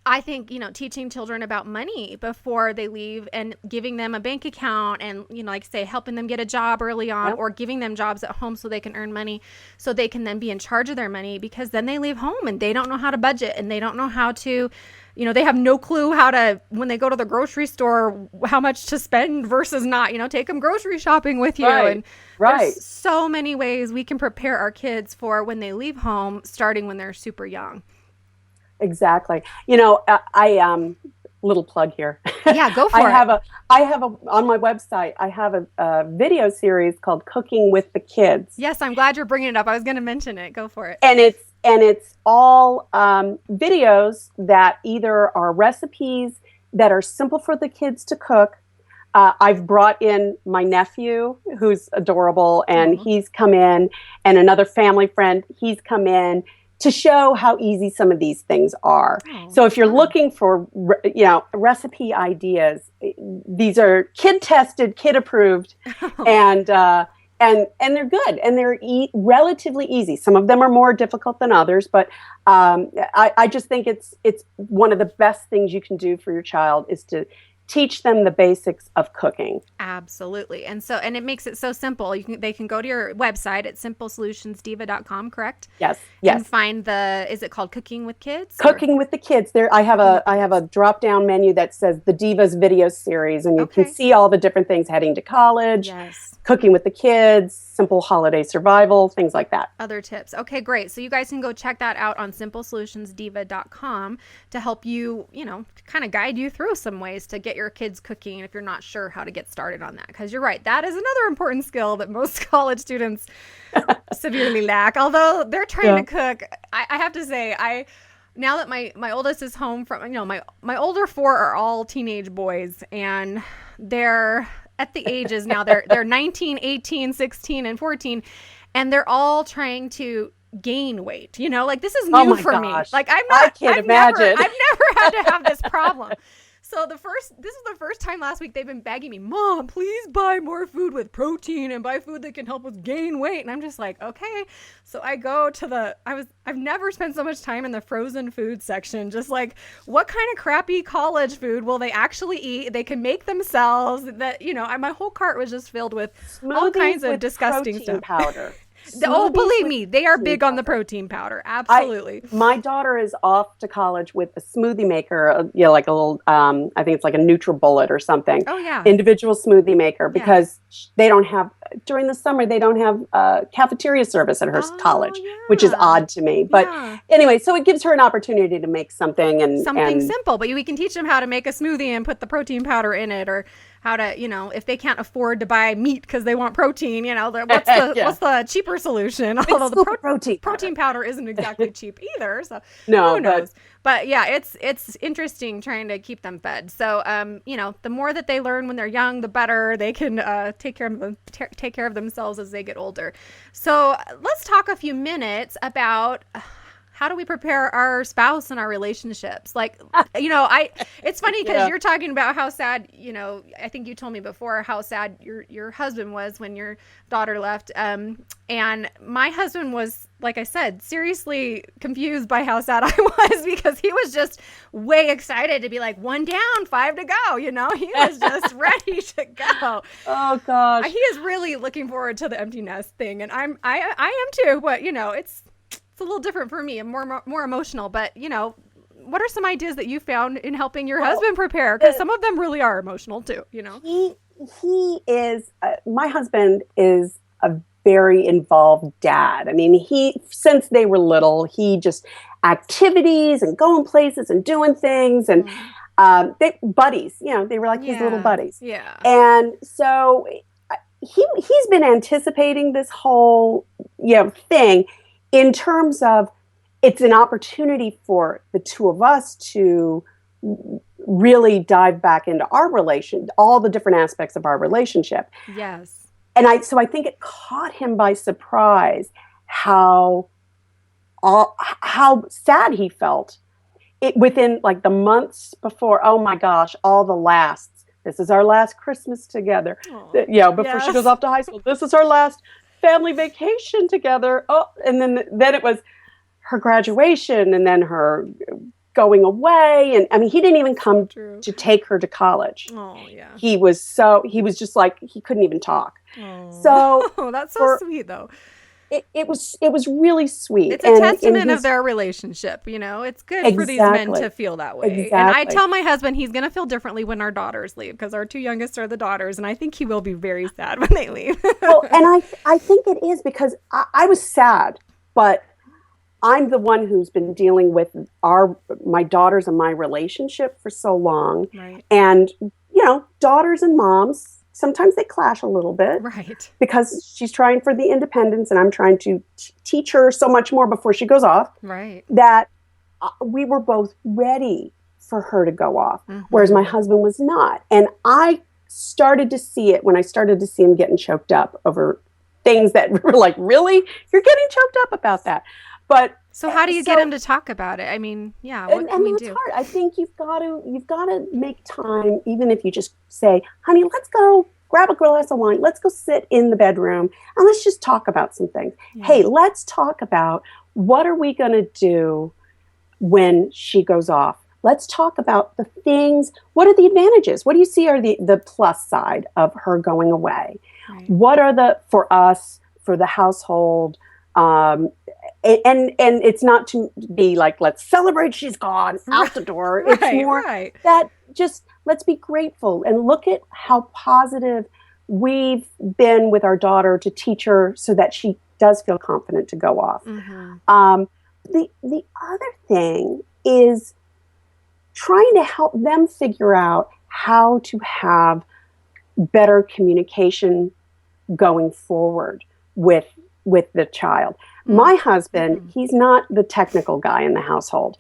I think, teaching children about money before they leave and giving them a bank account and, like say, helping them get a job early on or giving them jobs at home so they can earn money so they can then be in charge of their money, because then they leave home and they don't know how to budget and they don't know how to, they have no clue how to, when they go to the grocery store, how much to spend versus not, take them grocery shopping with you. And there's so many ways we can prepare our kids for when they leave home, starting when they're super young. Exactly. I little plug here. Yeah, go for it. I have on my website, I have a video series called Cooking with the Kids. Yes, I'm glad you're bringing it up. I was going to mention it. Go for it. And it's all videos that either are recipes that are simple for the kids to cook. I've brought in my nephew, who's adorable, and he's come in, and another family friend, he's come in to show how easy some of these things are. So if you're looking for, recipe ideas, these are kid tested, kid approved, and they're good, and they're relatively easy. Some of them are more difficult than others, but I just think it's one of the best things you can do for your child is to teach them the basics of cooking. Absolutely. And it makes it so simple. They can go to your website at simplesolutionsdiva.com, correct? Yes. And find is it called Cooking with Kids? Cooking with the Kids. There I have a drop-down menu that says the Divas video series, and you can see all the different things: heading to college, cooking with the kids, simple holiday survival, things like that. Other tips. Okay, great. So you guys can go check that out on simplesolutionsdiva.com to help you, kind of guide you through some ways to get your kids cooking if you're not sure how to get started on that. Because you're right, that is another important skill that most college students severely lack. Although they're trying to cook, I have to say, now that my oldest is home from, my older 4 are all teenage boys, and they're at the ages now, they're 19, 18, 16, and 14, and they're all trying to gain weight. This is new for me. Like I can't imagine. I've never had to have this problem. So this is the first time last week they've been begging me, Mom, please buy more food with protein and buy food that can help us gain weight. And I'm just like, okay. So I go to I've never spent so much time in the frozen food section. Just like, what kind of crappy college food will they actually eat? They can make themselves. That, my whole cart was just filled with all kinds of disgusting stuff. Powder. Believe me, they are big on the protein powder. Absolutely. My daughter is off to college with a smoothie maker, like a little, I think it's like a NutriBullet or something. Oh, yeah. Individual smoothie maker, because they don't have, during the summer, they don't have cafeteria service at her college, which is odd to me. But anyway, so it gives her an opportunity to make something simple. But we can teach them how to make a smoothie and put the protein powder in it, or how to, if they can't afford to buy meat because they want protein, what's the cheaper solution? Although the protein powder isn't exactly cheap either. So who knows? But yeah, it's interesting trying to keep them fed. So, the more that they learn when they're young, the better they can take care of themselves as they get older. So let's talk a few minutes about how do we prepare our spouse in our relationships? Like, it's funny because you're talking about how sad, I think you told me before how sad your husband was when your daughter left. And my husband was, like I said, seriously confused by how sad I was, because he was just way excited to be like, 1 down, 5 to go. He was just ready to go. Oh gosh. He is really looking forward to the empty nest thing. And I am too, but it's a little different for me. I'm more emotional, but what are some ideas that you found in helping your husband prepare? Because some of them really are emotional too. He is. My husband is a very involved dad. I mean, since they were little, he just activities and going places and doing things, and they buddies. They were like his little buddies. Yeah. And so he's been anticipating this whole thing. In terms of, it's an opportunity for the two of us to really dive back into our all the different aspects of our relationship. Yes. And so I think it caught him by surprise how sad he felt within like the months before. Oh my gosh, all the lasts. This is our last Christmas together. Before she goes off to high school. This is our last family vacation together. Oh, and then it was her graduation, and then her going away. And I mean, he didn't even come to take her to college. Oh, yeah. He was just like, he couldn't even talk. Oh. So that's so sweet though. It was really sweet. It's a testament of their relationship. It's good for these men to feel that way. Exactly. And I tell my husband he's going to feel differently when our daughters leave, because our 2 youngest are the daughters, and I think he will be very sad when they leave. Well, and I think it is, because I was sad, but I'm the one who's been dealing with my daughters and my relationship for so long. Right. And, daughters and moms, sometimes they clash a little bit. Right. Because she's trying for the independence, and I'm trying to teach her so much more before she goes off. Right. That we were both ready for her to go off, whereas my husband was not. And I started to see it when I started to see him getting choked up over things that were like, really? You're getting choked up about that? But so how do you get him to talk about it? I mean, what can we do? It's hard. I think you've got to make time, even if you just say, honey, let's go grab a glass of wine. Let's go sit in the bedroom and let's just talk about some things. Yeah. Hey, let's talk about, what are we going to do when she goes off? Let's talk about the things. What are the advantages? What do you see are the plus side of her going away? Right. What are for us, for the household, and it's not to be like, let's celebrate she's gone out the door. It's more that just, let's be grateful and look at how positive we've been with our daughter to teach her so that she does feel confident to go off. The other thing is trying to help them figure out how to have better communication going forward with the child. My husband, he's not the technical guy in the household.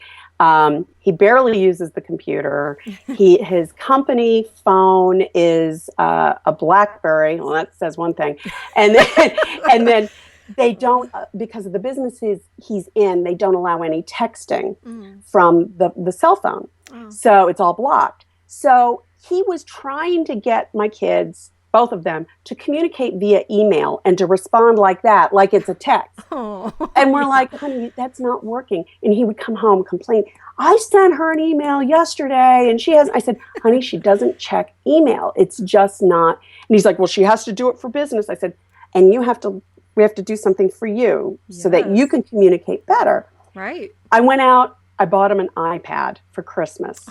He barely uses the computer. His company phone is a BlackBerry. Well, that says one thing. And then they don't, because of the businesses he's in, they don't allow any texting from the cell phone. So it's all blocked. So he was trying to get my kids, both of them, to communicate via email and to respond like that, like it's a text. And we're like, honey, that's not working. And he would come home complain. I sent her an email yesterday and I said, honey, she doesn't check email. It's just not. And he's like, well, she has to do it for business. I said, and you have to We have to do something for you so that Yes. you can communicate better. Right. I went out, I bought him an iPad for Christmas.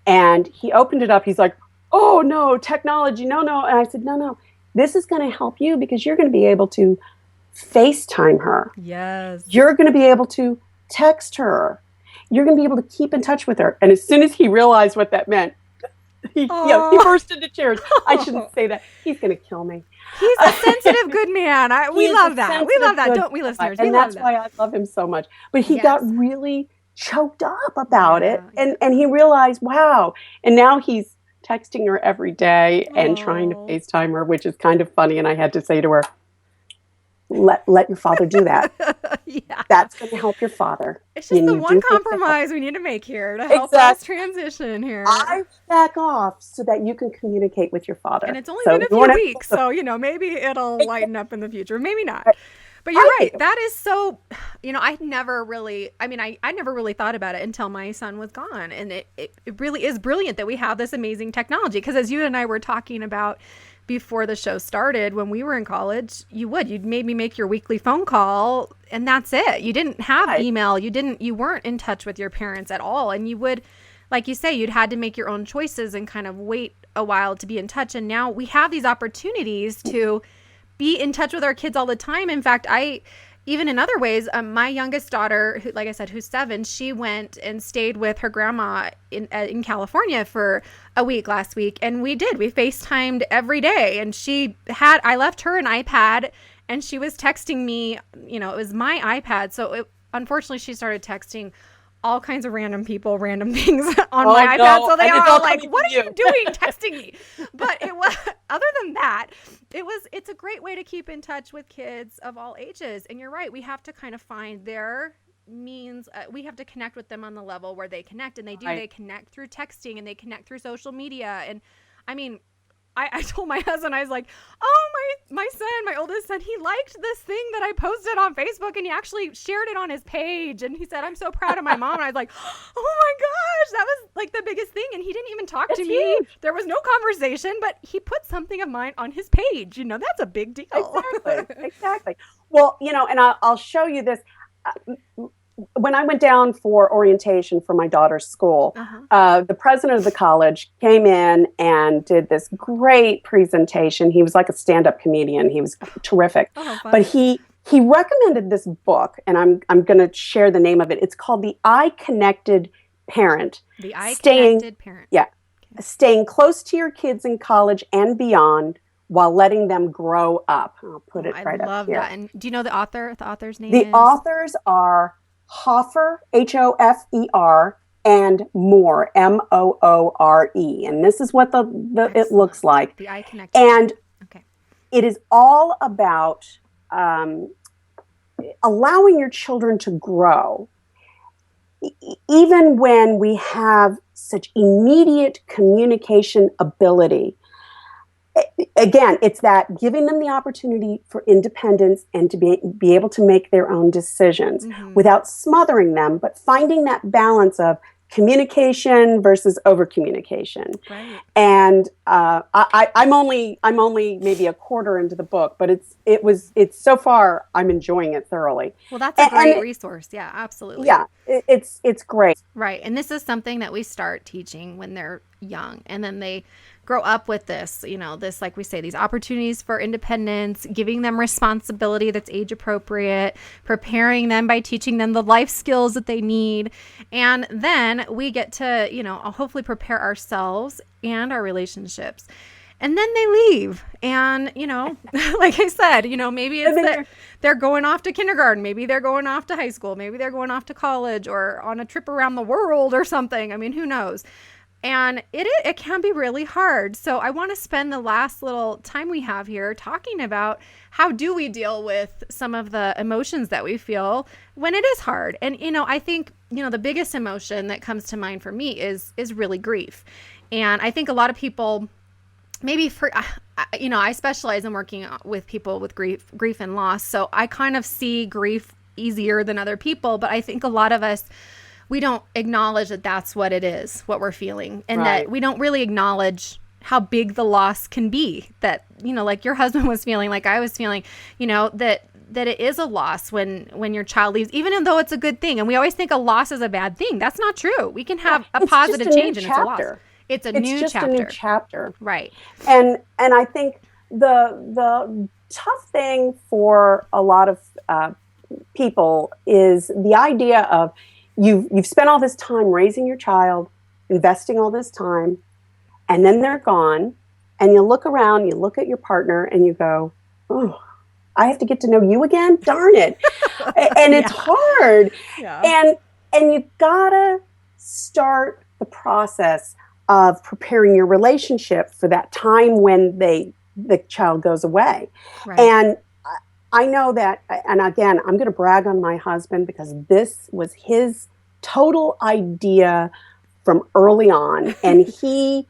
And he opened it up. He's like, oh, no, technology, no. And I said, no. This is going to help you because you're going to be able to FaceTime her. Yes. You're going to be able to text her. You're going to be able to keep in touch with her. And as soon as he realized what that meant, he burst into tears. I shouldn't say that. He's going to kill me. He's a sensitive, good man. We love that. We love that, don't we, listeners? And that's why I love him so much. But he got really choked up about it. And he realized, wow. And now he's texting her every day and trying to FaceTime her, which is kind of funny. And I had to say to her, let your father do that. That's going to help your father. It's just the one compromise we need to make here to help us transition here. I back off so that you can communicate with your father. And it's only been a few weeks, so, maybe it'll lighten up in the future. Maybe not. But you're right. That is so, I never really thought about it until my son was gone. And it really is brilliant that we have this amazing technology. Because as you and I were talking about before the show started, when we were in college, you'd maybe make your weekly phone call and that's it. You didn't have email. You weren't in touch with your parents at all. And you would, like you say, you'd had to make your own choices and kind of wait a while to be in touch. And now we have these opportunities to be in touch with our kids all the time. In fact, even in other ways, my youngest daughter, who, like I said, who's 7, she went and stayed with her grandma in California for a week last week. And we FaceTimed every day. And I left her an iPad and she was texting me, it was my iPad. So unfortunately, she started texting all kinds of random people, random things on my iPad. So they are like, what are you doing texting me? But it was, other than that, it's a great way to keep in touch with kids of all ages. And you're right. We have to kind of find their means. We have to connect with them on the level where they connect, and they do. They connect through texting and they connect through social media. And I mean, I told my husband, I was like, oh, my son, my oldest son, he liked this thing that I posted on Facebook and he actually shared it on his page. And he said, I'm so proud of my mom. And I was like, oh my gosh, that was like the biggest thing. And he didn't even talk to me. There was no conversation, but he put something of mine on his page. That's a big deal. Exactly. Well, and I'll show you this. When I went down for orientation for my daughter's school, the president of the college came in and did this great presentation. He was like a stand-up comedian. He was terrific. But he recommended this book, and I'm going to share the name of it. It's called The I-Connected Parent. The I-Connected Parent. Yeah. Okay. Staying close to your kids in college and beyond while letting them grow up. I'll put it right up here. I love that. And do you know the author's name? The authors are Hofer, Hofer, and Moore, Moore. And this is what it looks like. The I Connected. And it is all about allowing your children to grow, even when we have such immediate communication ability. Again, it's that giving them the opportunity for independence and to be able to make their own decisions without smothering them, but finding that balance of communication versus over communication. Right. And I'm only maybe a quarter into the book, but it's so far I'm enjoying it thoroughly. Well, that's a great resource. Yeah, absolutely. Yeah, it's great. Right. And this is something that we start teaching when they're young, and then they grow up with this, like we say, these opportunities for independence, giving them responsibility that's age appropriate, preparing them by teaching them the life skills that they need. And then we get to, hopefully prepare ourselves and our relationships. And then they leave. And, like I said, maybe it's that they're going off to kindergarten. Maybe they're going off to high school. Maybe they're going off to college or on a trip around the world or something. I mean, who knows? And it can be really hard. So I want to spend the last little time we have here talking about how do we deal with some of the emotions that we feel when it is hard. And, I think, the biggest emotion that comes to mind for me is really grief. And I think a lot of people, maybe I specialize in working with people with grief and loss. So I kind of see grief easier than other people. But I think a lot of us, we don't acknowledge that that's what it is, what we're feeling, and that we don't really acknowledge how big the loss can be, that, you know, like your husband was feeling, like I was feeling, you know, that it is a loss when your child leaves, even though it's a good thing. And we always think a loss is a bad thing. That's not true. We can have a positive change and it's a loss. It's a new chapter. Right. And I think the tough thing for a lot of people is the idea of you've spent all this time raising your child, investing all this time, and then they're gone, and you look around, you look at your partner, and you go, oh, I have to get to know you again? Darn it. And it's hard. Yeah. And you gotta start the process of preparing your relationship for that time when the child goes away. Right. And I know that, and again, I'm going to brag on my husband because this was his total idea from early on. And he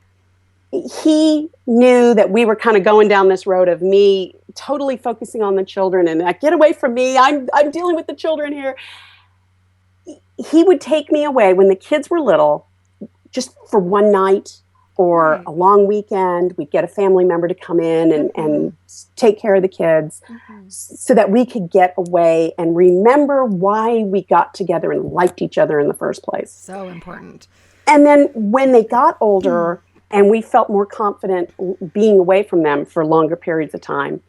knew that we were kind of going down this road of me totally focusing on the children and like, get away from me. I'm dealing with the children here. He would take me away when the kids were little, just for one night or a long weekend. We'd get a family member to come in and take care of the kids so that we could get away and remember why we got together and liked each other in the first place. So important. And then when they got older and we felt more confident being away from them for longer periods of time,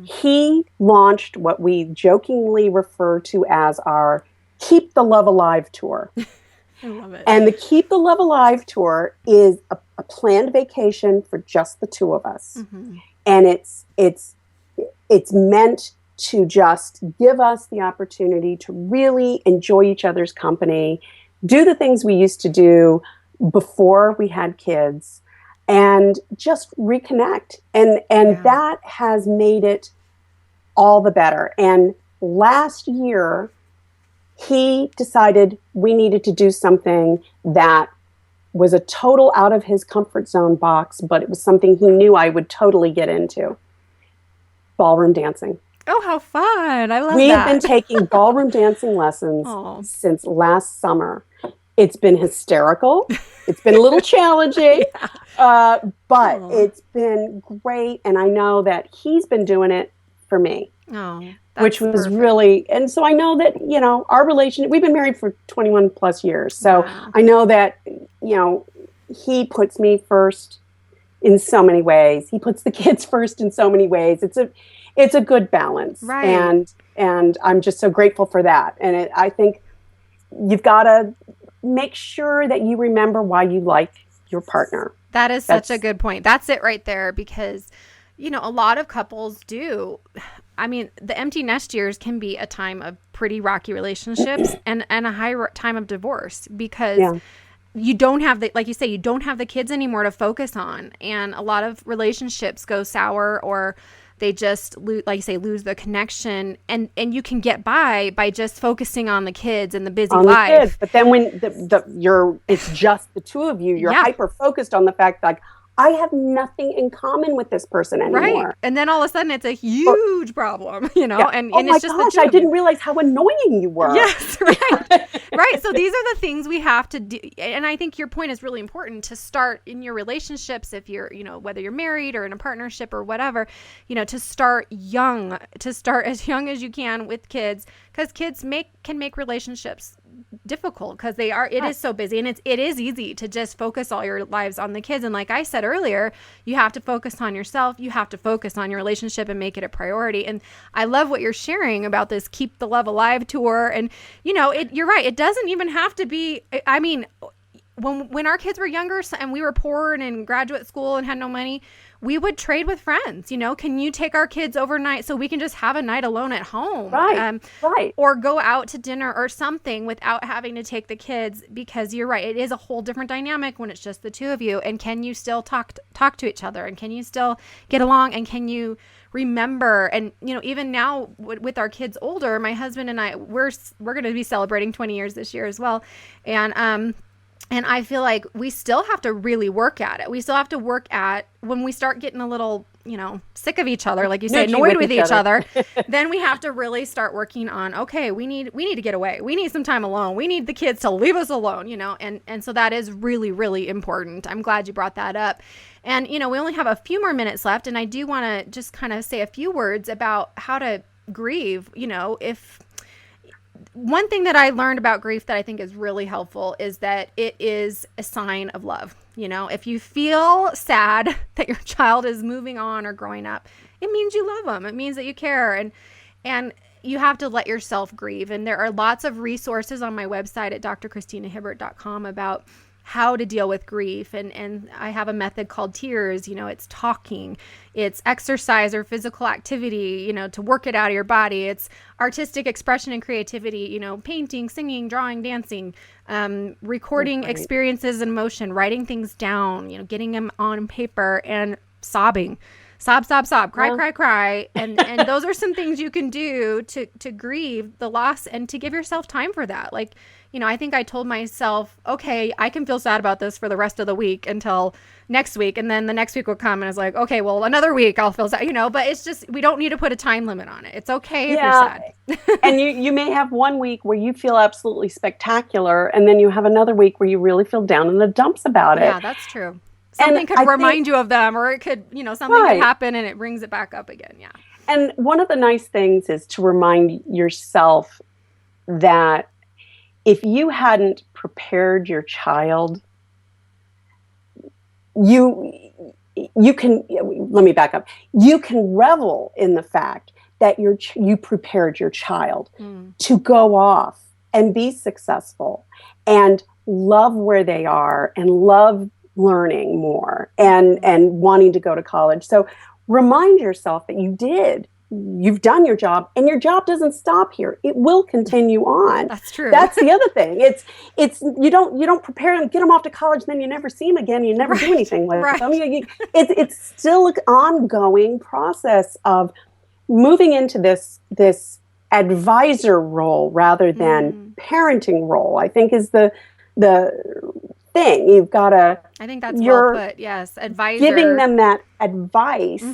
he launched what we jokingly refer to as our Keep the Love Alive tour. I love it. And the Keep the Love Alive tour is a planned vacation for just the two of us. And it's meant to just give us the opportunity to really enjoy each other's company, do the things we used to do before we had kids, and just reconnect. And that has made it all the better. And last year, he decided we needed to do something that was a total out of his comfort zone box, but it was something he knew I would totally get into. Ballroom dancing. Oh, how fun. I love We that. have been taking ballroom dancing lessons since last summer. It's been hysterical. It's been a little challenging, but it's been great. And I know that he's been doing it for me. Which was perfect. Really, and so I know that, you know, our relationship, we've been married for 21 plus years. So I know that, you know, he puts me first in so many ways. He puts the kids first in so many ways. It's a good balance. Right. And I'm just so grateful for that. And I think you've got to make sure that you remember why you like your partner. That's such a good point. That's it right there, because, you know, a lot of couples do. I mean, the empty nest years can be a time of pretty rocky relationships and a high time of divorce, because you don't have like you say, you don't have the kids anymore to focus on. And a lot of relationships go sour, or they just, like you say, lose the connection. And you can get by just focusing on the kids and the busy life. Kids. But then when it's just the two of you, you're hyper focused on the fact that, like, I have nothing in common with this person anymore. Right. And then all of a sudden it's a huge problem, you know, and it's just the two. I didn't realize how annoying you were. Yes, right. Right. So these are the things we have to do. And I think your point is really important, to start in your relationships, if you're, you know, whether you're married or in a partnership or whatever, you know, to start young, to start as young as you can with kids, because kids can make relationships difficult, because it is so busy, and it is easy to just focus all your lives on the kids. And like I said earlier, you have to focus on yourself, you have to focus on your relationship and make it a priority. And I love what you're sharing about this Keep the Love Alive tour. And you know, you're right, it doesn't even have to be, I mean, when our kids were younger and we were poor and in graduate school and had no money, we would trade with friends. You know, can you take our kids overnight so we can just have a night alone at home? Right. Or go out to dinner or something without having to take the kids, because you're right, it is a whole different dynamic when it's just the two of you. And can you still talk to each other? And can you still get along? And can you remember? And, you know, even now with our kids older, my husband and I, we're going to be celebrating 20 years this year as well. And I feel like we still have to really work at it. We still have to work at, when we start getting a little sick of each other, like you say, annoyed with each other, then we have to really start working on, okay, we need to get away. We need some time alone. We need the kids to leave us alone, and so that is really, really important. I'm glad you brought that up. And, we only have a few more minutes left, and I do want to just kind of say a few words about how to grieve. If one thing that I learned about grief that I think is really helpful is that it is a sign of love. If you feel sad that your child is moving on or growing up, it means you love them. It means that you care, and you have to let yourself grieve. And there are lots of resources on my website at drchristinahibbert.com about how to deal with grief. And I have a method called tears. It's talking, it's exercise or physical activity, to work it out of your body. It's artistic expression and creativity, painting, singing, drawing, dancing, recording experiences in motion, writing things down, getting them on paper, and sobbing. Sob, cry. And those are some things you can do to grieve the loss and to give yourself time for that. Like, I think I told myself, okay, I can feel sad about this for the rest of the week until next week. And then the next week will come and it's like, okay, well, another week I'll feel sad, but it's just, we don't need to put a time limit on it. It's okay if you're sad. And you may have one week where you feel absolutely spectacular. And then you have another week where you really feel down in the dumps about it. Yeah, that's true. Something could remind you of them, or it could, something could happen and it brings it back up again. Yeah. And one of the nice things is to remind yourself that if you hadn't prepared your child, you can, let me back up. You can revel in the fact that you prepared your child to go off and be successful and love where they are and love learning more and wanting to go to college. So remind yourself that you've done your job, and your job doesn't stop here. It will continue on. That's true. That's the other thing. It's you don't prepare them, get them off to college, then you never see them again. You never do anything with them. It's still an ongoing process of moving into this advisor role rather than parenting role, I think is the thing. You've got to, I think that's well put. Yes. Advisor. Giving them that advice.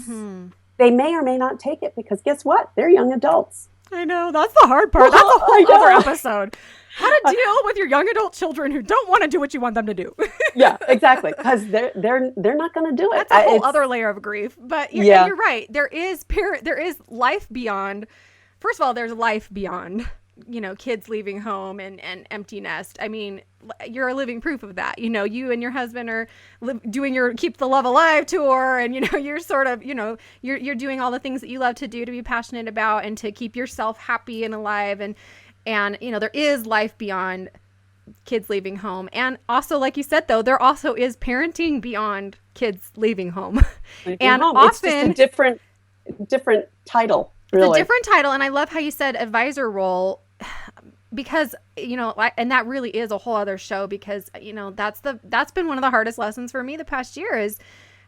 They may or may not take it because guess what? They're young adults. I know. That's the hard part. That's a whole other episode. How to deal with your young adult children who don't want to do what you want them to do. Yeah, exactly. Because they're not going to do it. That's a whole other layer of grief. But you're right. There is life beyond. First of all, there's life beyond, kids leaving home and empty nest. I mean, you're a living proof of that. You and your husband are doing your Keep the Love Alive tour, and you're sort of, you're doing all the things that you love to do, to be passionate about, and to keep yourself happy and alive. And there is life beyond kids leaving home. And also, like you said, though, there also is parenting beyond kids leaving home. Often it's just a different title. Really. It's a different title. And I love how you said advisor role, because, and that really is a whole other show, because, that's been one of the hardest lessons for me the past year, is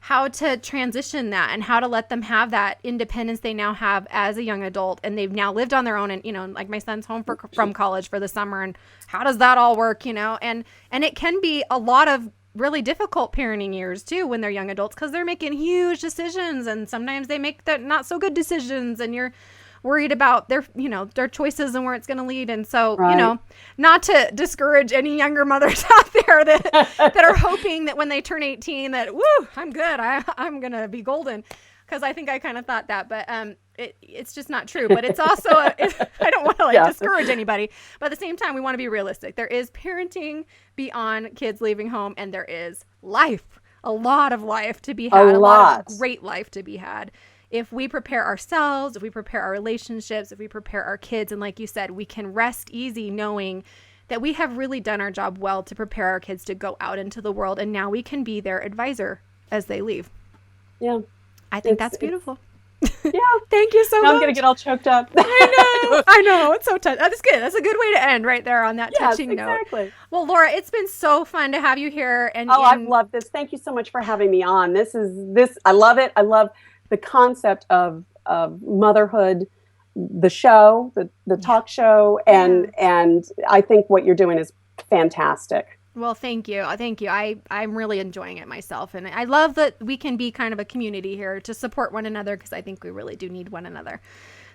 how to transition that and how to let them have that independence they now have as a young adult. And they've now lived on their own. And, like my son's home from college for the summer. And how does that all work, and it can be a lot of really difficult parenting years too when they're young adults, because they're making huge decisions, and sometimes they make the not so good decisions, and you're worried about their choices and where it's going to lead. And so, not to discourage any younger mothers out there that are hoping that when they turn 18 that, woo, I'm good. I'm going to be golden. Because I think I kind of thought that, but it's just not true. But it's also, I don't want to discourage anybody. But at the same time, we want to be realistic. There is parenting beyond kids leaving home, and there is life, a lot of life to be had, a lot of great life to be had. If we prepare ourselves, if we prepare our relationships, if we prepare our kids, and like you said, we can rest easy knowing that we have really done our job well to prepare our kids to go out into the world, and now we can be their advisor as they leave. Yeah. I think that's beautiful. Yeah. Thank you so much. I'm going to get all choked up. I know. It's so touching. That's good. That's a good way to end right there on that touching note. Exactly. Well, Laura, it's been so fun to have you here. I've loved this. Thank you so much for having me on. I love it. I love the concept of motherhood, the show, the talk show. And I think what you're doing is fantastic. Well, thank you. Thank you. I'm really enjoying it myself. And I love that we can be kind of a community here to support one another, because I think we really do need one another.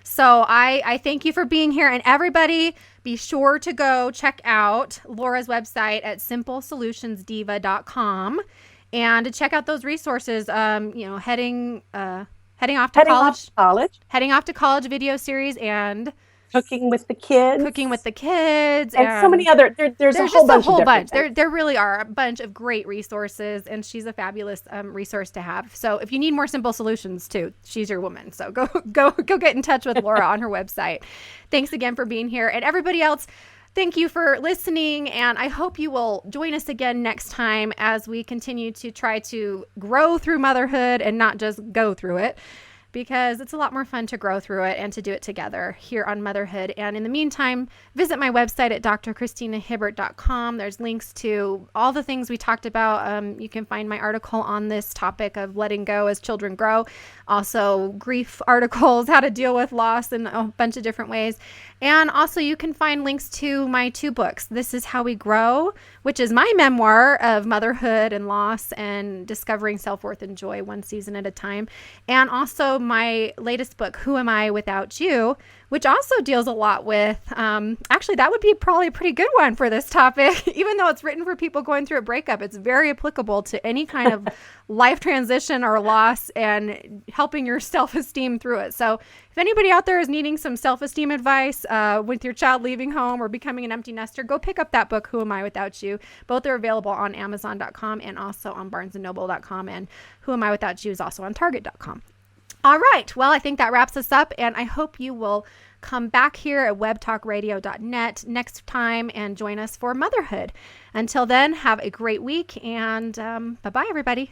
So I thank you for being here. And everybody, be sure to go check out Laura's website at simplesolutionsdiva.com and to check out those resources, heading off to college video series, and Cooking with the kids. And so many other, there's a whole bunch. There really are a bunch of great resources, and she's a fabulous resource to have. So if you need more simple solutions too, she's your woman. So go get in touch with Laura on her website. Thanks again for being here. And everybody else, thank you for listening. And I hope you will join us again next time as we continue to try to grow through motherhood and not just go through it, because it's a lot more fun to grow through it and to do it together here on Motherhood. And in the meantime, visit my website at drchristinahibbert.com. There's links to all the things we talked about. You can find my article on this topic of letting go as children grow. Also, grief articles, how to deal with loss in a bunch of different ways. And also, you can find links to my 2 books. This is How We Grow, which is my memoir of motherhood and loss and discovering self-worth and joy one season at a time. And also my latest book, Who Am I Without You, which also deals a lot with, actually, that would be probably a pretty good one for this topic. Even though it's written for people going through a breakup, it's very applicable to any kind of life transition or loss and helping your self-esteem through it. So if anybody out there is needing some self-esteem advice with your child leaving home or becoming an empty nester, go pick up that book, Who Am I Without You? Both are available on Amazon.com and also on BarnesandNoble.com. And Who Am I Without You is also on Target.com. All right. Well, I think that wraps us up, and I hope you will come back here at webtalkradio.net next time and join us for Motherhood. Until then, have a great week, and bye-bye, everybody.